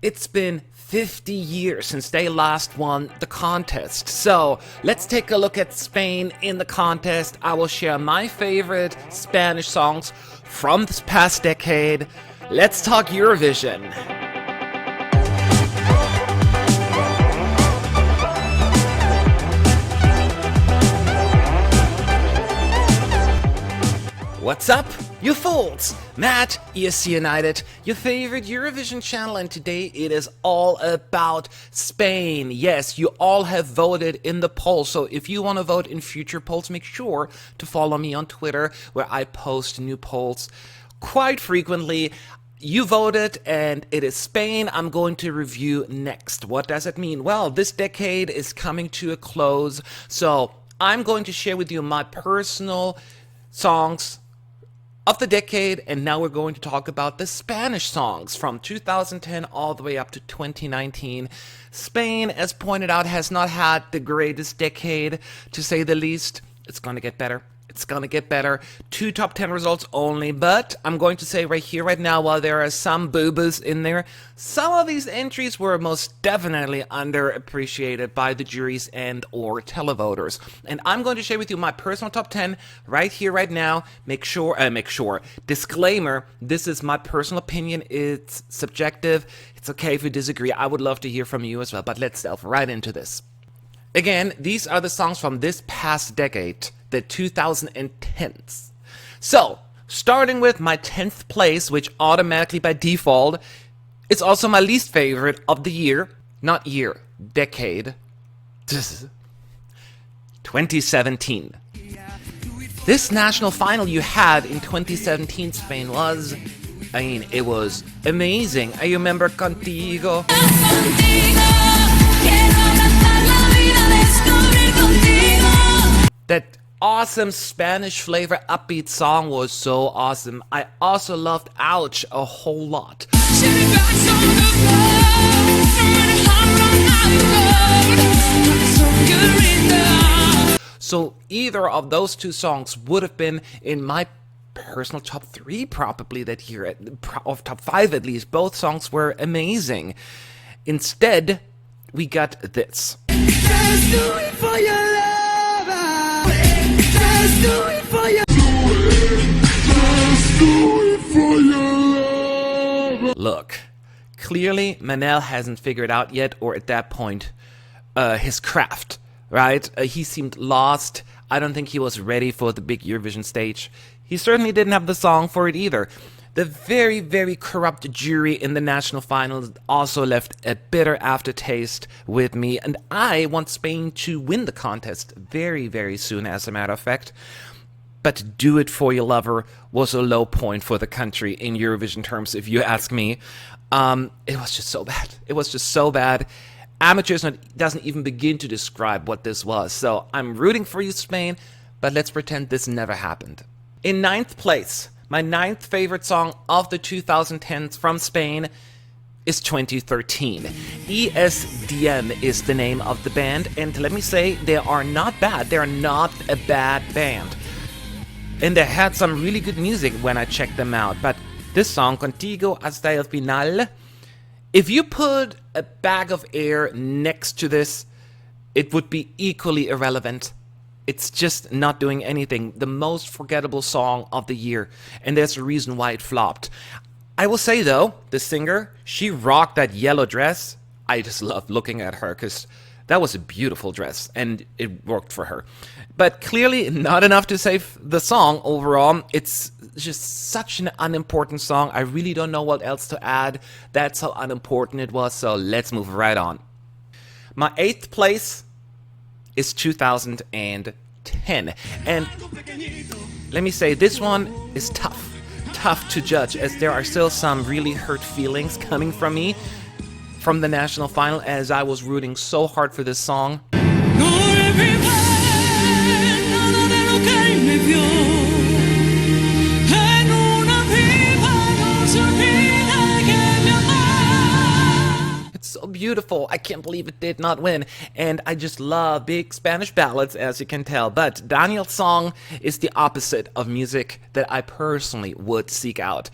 It's been 50 years since they last won the contest. So let's take a look at Spain in the contest. I will share my favorite Spanish songs from this past decade. Let's talk Eurovision. What's up, you fools? Matt, ESC United, your favorite Eurovision channel, and today it is all about Spain. Yes, you all have voted in the poll, so if you want to vote in future polls, make sure to follow me on Twitter, where I post new polls quite frequently. You voted, and it is Spain I'm going to review next. What does it mean? Well, this decade is coming to a close, so I'm going to share with you my personal songs of the decade, and now we're going to talk about the Spanish songs from 2010 all the way up to 2019. Spain, as pointed out, has not had the greatest decade, to say the least. It's going to get better. It's going to get better. 2 top 10 results only, but I'm going to say right here, right now, while there are some boo-boos in there, some of these entries were most definitely underappreciated by the juries and or televoters. And I'm going to share with you my personal top 10 right here, right now. Make sure, disclaimer, this is my personal opinion. It's subjective. It's okay if you disagree. I would love to hear from you as well, but let's delve right into this. Again, these are the songs from this past decade, the 2010s. So, starting with my 10th place, which automatically by default is also my least favorite of the year, not year, decade, 2017. This national final you had in 2017 Spain was, it was amazing. I remember Contigo. That awesome Spanish flavor upbeat song was so awesome. I also loved Ouch a whole lot. So either of those 2 songs would have been in my personal top 3 probably that year, of top 5 at least. Both songs were amazing. Instead, we got this. Just do it for your love. Just do it for your love. Look, clearly Manel hasn't figured out yet, or at that point, his craft, right? He seemed lost. I don't think he was ready for the big Eurovision stage. He certainly didn't have the song for it either. The very, very corrupt jury in the national finals also left a bitter aftertaste with me, and I want Spain to win the contest very, very soon, as a matter of fact. But Do It For Your Lover was a low point for the country in Eurovision terms, if you ask me. It was just so bad. It was just so bad. Amateurs doesn't even begin to describe what this was. So I'm rooting for you, Spain, but let's pretend this never happened. In 9th place, my 9th favorite song of the 2010s from Spain is 2013. ESDM is the name of the band, and let me say, they are not bad. They're not a bad band. And they had some really good music when I checked them out. But this song, Contigo, hasta final, if you put a bag of air next to this, it would be equally irrelevant. It's just not doing anything. The most forgettable song of the year. And there's a reason why it flopped. I will say though, the singer, she rocked that yellow dress. I just loved looking at her because that was a beautiful dress and it worked for her. But clearly not enough to save the song overall. It's just such an unimportant song. I really don't know what else to add. That's how unimportant it was. So let's move right on. My 8th place is 2010. And let me say, this one is tough to judge, as there are still some really hurt feelings coming from me from the national final, as I was rooting so hard for this song. So beautiful. I can't believe it did not win. And I just love big Spanish ballads, as you can tell. But Daniel's song is the opposite of music that I personally would seek out.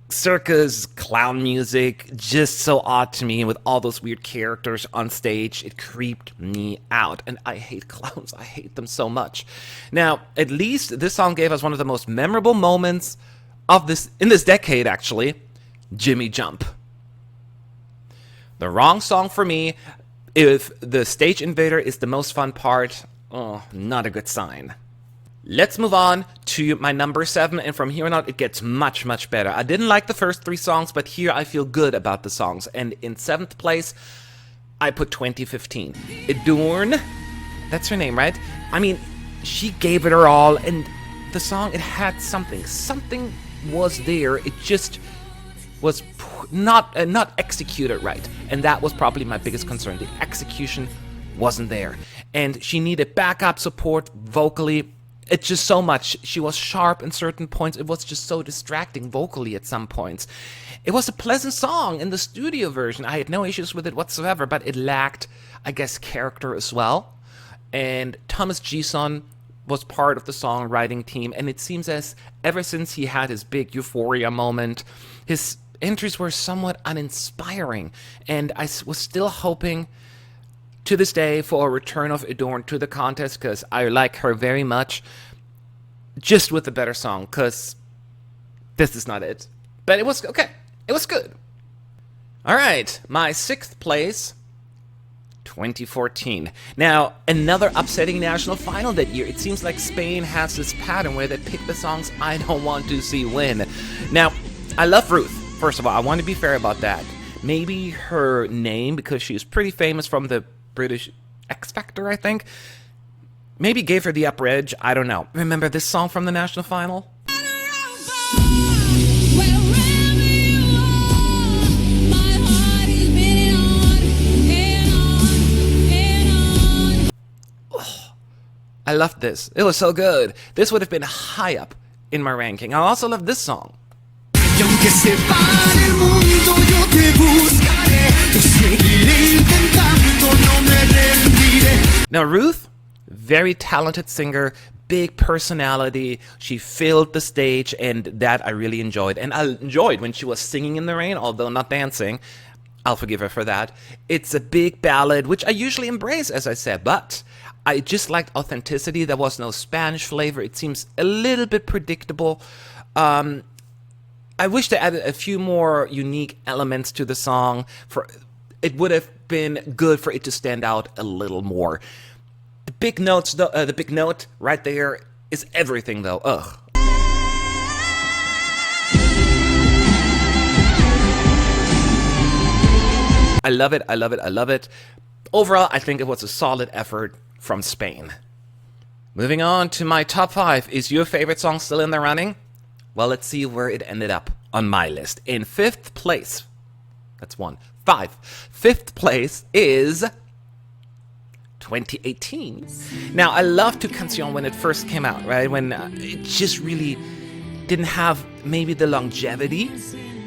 circus clown music, just so odd to me with all those weird characters on stage. It creeped me out, and I hate clowns. I hate them so much. Now, at least this song gave us one of the most memorable moments of this in this decade, actually. Jimmy Jump. The wrong song for me. If the stage invader is the most fun part, oh, not a good sign. Let's move on to my number 7, and from here on out it gets much, much better. I didn't like the first 3 songs, but here I feel good about the songs. And in 7th place, I put 2015. Edurne, that's her name, right? I mean, she gave it her all, and the song, it had something. Something was there, it just was not executed right. And that was probably my biggest concern. The execution wasn't there. And she needed backup support vocally. It's just so much. She was sharp in certain points. It was just so distracting vocally at some points. It was a pleasant song in the studio version. I had no issues with it whatsoever, but it lacked, I guess, character as well. And Thomas Gison was part of the songwriting team, and it seems as ever since he had his big euphoria moment, his entries were somewhat uninspiring. And I was still hoping to this day for a return of Edurne to the contest, because I like her very much, just with a better song, because this is not it. But it was okay. It was good. All right, my 6th place, 2014. Now, another upsetting national final that year. It seems like Spain has this pattern where they pick the songs I don't want to see win. Now, I love Ruth. First of all, I want to be fair about that. Maybe her name, because she's pretty famous from the British X Factor, I think, maybe gave her the upper edge. I don't know. Remember this song from the national final? Oh, I loved this. It was so good. This would have been high up in my ranking. I also love this song. Now Ruth, very talented singer, big personality. She filled the stage, and that I really enjoyed. And I enjoyed when she was singing in the rain, although not dancing. I'll forgive her for that. It's a big ballad, which I usually embrace, as I said, but I just liked authenticity. There was no Spanish flavor. It seems a little bit predictable. I wish they added a few more unique elements to the song. It would have been good for it to stand out a little more. The big notes, the big note right there is everything, though. Ugh. I love it. I love it. I love it. Overall, I think it was a solid effort from Spain. Moving on to my top 5. Is your favorite song still in the running? Well, let's see where it ended up on my list. In 5th place, that's 1, 5. 5th place is 2018. Now, I loved canzion when it first came out, right? When it just really didn't have maybe the longevity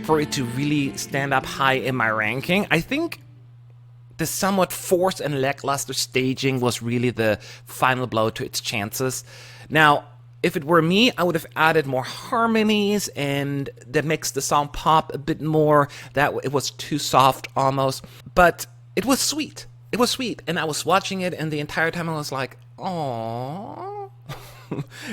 for it to really stand up high in my ranking. I think the somewhat forced and lackluster staging was really the final blow to its chances. Now, if it were me, I would have added more harmonies, and that makes the song pop a bit more. That it was too soft almost, but it was sweet. It was sweet, and I was watching it, and the entire time I was like, "Aww."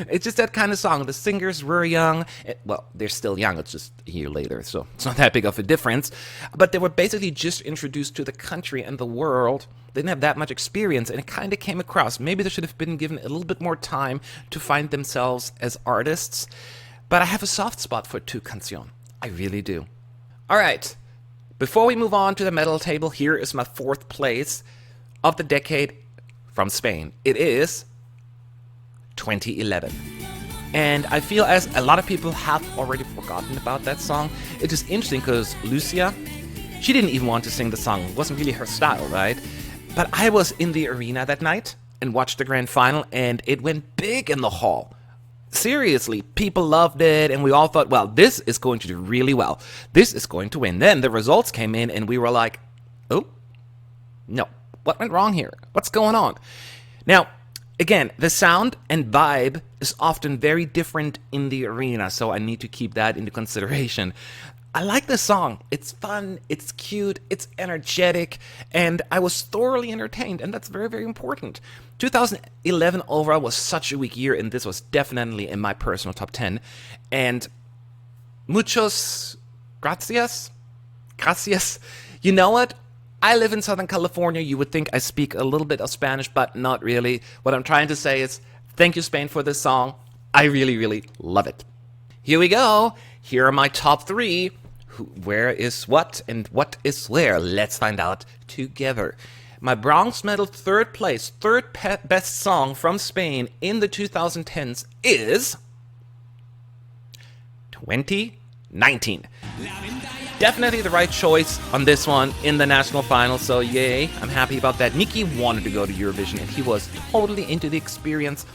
It's just that kind of song. The singers were young. Well, they're still young. It's just a year later, so it's not that big of a difference. But they were basically just introduced to the country and the world. They didn't have that much experience, and it kind of came across. Maybe they should have been given a little bit more time to find themselves as artists. But I have a soft spot for canzion. I really do. All right. Before we move on to the medal table, here is my 4th place of the decade from Spain. It is 2011. And I feel as a lot of people have already forgotten about that song. It is interesting because Lucía, she didn't even want to sing the song. It wasn't really her style, right? But I was in the arena that night and watched the grand final, and it went big in the hall. Seriously, people loved it, and we all thought, well, this is going to do really well. This is going to win. Then the results came in, and we were like, oh, no, what went wrong here? What's going on? Now, again, the sound and vibe is often very different in the arena, so I need to keep that into consideration. I like this song. It's fun, it's cute, it's energetic, and I was thoroughly entertained, and that's very, very important. 2011 overall was such a weak year, and this was definitely in my personal top 10. And muchos gracias. Gracias. You know what? I live in Southern California. You would think I speak a little bit of Spanish, but not really. What I'm trying to say is, thank you, Spain, for this song. I really, really love it. Here we go. Here are my top 3. Where is what and what is where? Let's find out together. My bronze medal third place, third best song from Spain in the 2010s is 2019. Definitely the right choice on this one in the national final, so yay, I'm happy about that. Miki wanted to go to Eurovision, and he was totally into the experience,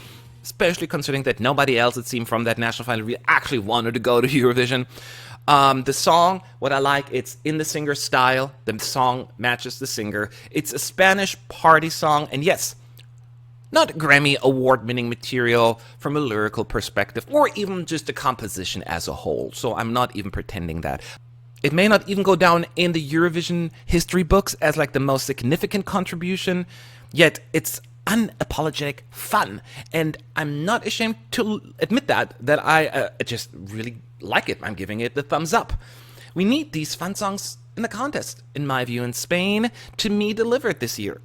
especially considering that nobody else, it seemed, from that national final really actually wanted to go to Eurovision. The song, what I like, it's in the singer style. The song matches the singer. It's a Spanish party song, and yes, not Grammy award-winning material from a lyrical perspective, or even just the composition as a whole, so I'm not even pretending that. It may not even go down in the Eurovision history books as like the most significant contribution, yet it's unapologetic fun, and I'm not ashamed to admit that I just really like it. I'm giving it the thumbs up. We need these fun songs in the contest, in my view, and Spain, to me, delivered this year.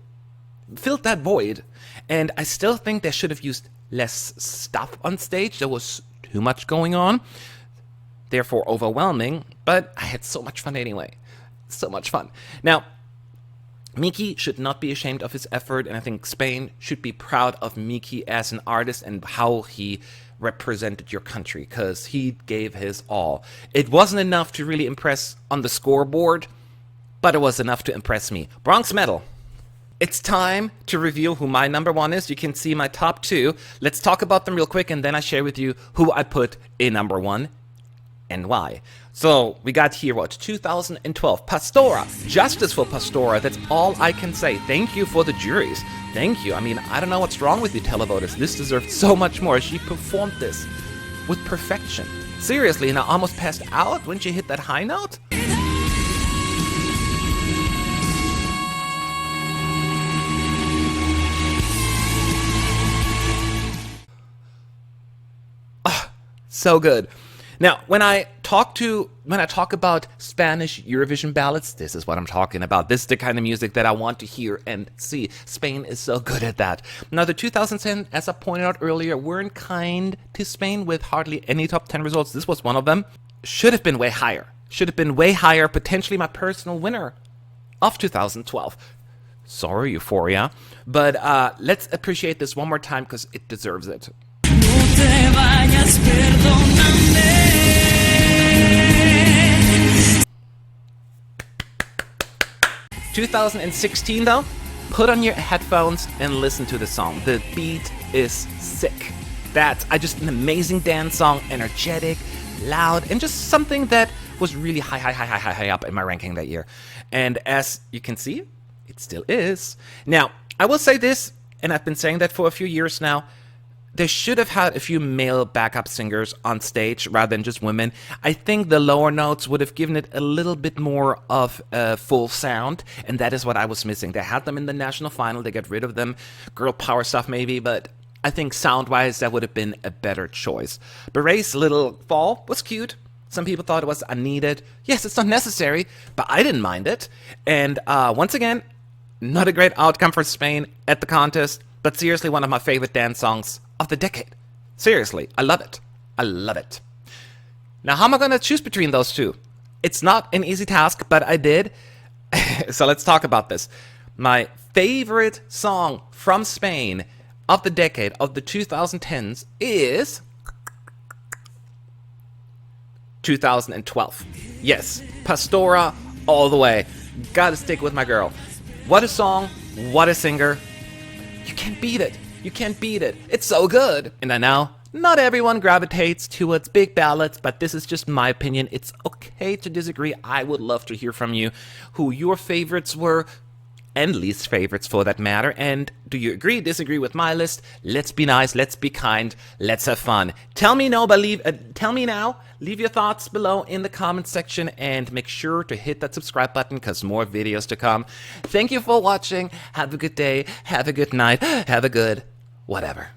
Filled that void, and I still think they should have used less stuff on stage. There was too much going on, therefore overwhelming, but I had so much fun anyway. So much fun. Now, Miki should not be ashamed of his effort, and I think Spain should be proud of Miki as an artist and how he represented your country, because he gave his all. It wasn't enough to really impress on the scoreboard, but it was enough to impress me. Bronze medal. It's time to reveal who my number 1 is. You can see my top 2. Let's talk about them real quick, and then I share with you who I put in number 1 and why. So we got here, 2012, Pastora, justice for Pastora. That's all I can say. Thank you for the juries. Thank you. I mean, I don't know what's wrong with you televoters. This deserved so much more. She performed this with perfection. Seriously, and I almost passed out when she hit that high note. So good. Now, when I talk about Spanish Eurovision ballads, this is what I'm talking about. This is the kind of music that I want to hear and see. Spain is so good at that. Now, the 2010, as I pointed out earlier, weren't kind to Spain with hardly any top 10 results. This was one of them. Should have been way higher. Should have been way higher. Potentially my personal winner of 2012. Sorry, Euphoria. But let's appreciate this one more time because it deserves it. 2016 though, put on your headphones and listen to the song. The beat is sick. That's just an amazing dance song, energetic, loud, and just something that was really high up in my ranking that year. And as you can see, it still is. Now, I will say this, and I've been saying that for a few years now, they should have had a few male backup singers on stage rather than just women. I think the lower notes would have given it a little bit more of a full sound, and that is what I was missing. They had them in the national final, they got rid of them, girl power stuff maybe, but I think sound-wise that would have been a better choice. Barei's little fall was cute. Some people thought it was unneeded. Yes, it's not necessary, but I didn't mind it. And once again, not a great outcome for Spain at the contest, but seriously one of my favorite dance songs of the decade. Seriously, I love it. I love it. Now, how am I going to choose between those two? It's not an easy task, but I did. So let's talk about this. My favorite song from Spain of the decade, of the 2010s, is 2012. Yes, Pastora all the way. Gotta stick with my girl. What a song, what a singer. You can't beat it. You can't beat it. It's so good. And I know not everyone gravitates towards big ballads, but this is just my opinion. It's okay to disagree. I would love to hear from you who your favorites were. and least favorites for that matter. And do you agree, disagree with my list? Let's be nice, let's be kind, let's have fun. Tell me now, leave your thoughts below in the comment section, and make sure to hit that subscribe button because more videos to come. Thank you for watching. Have a good day, have a good night, have a good whatever.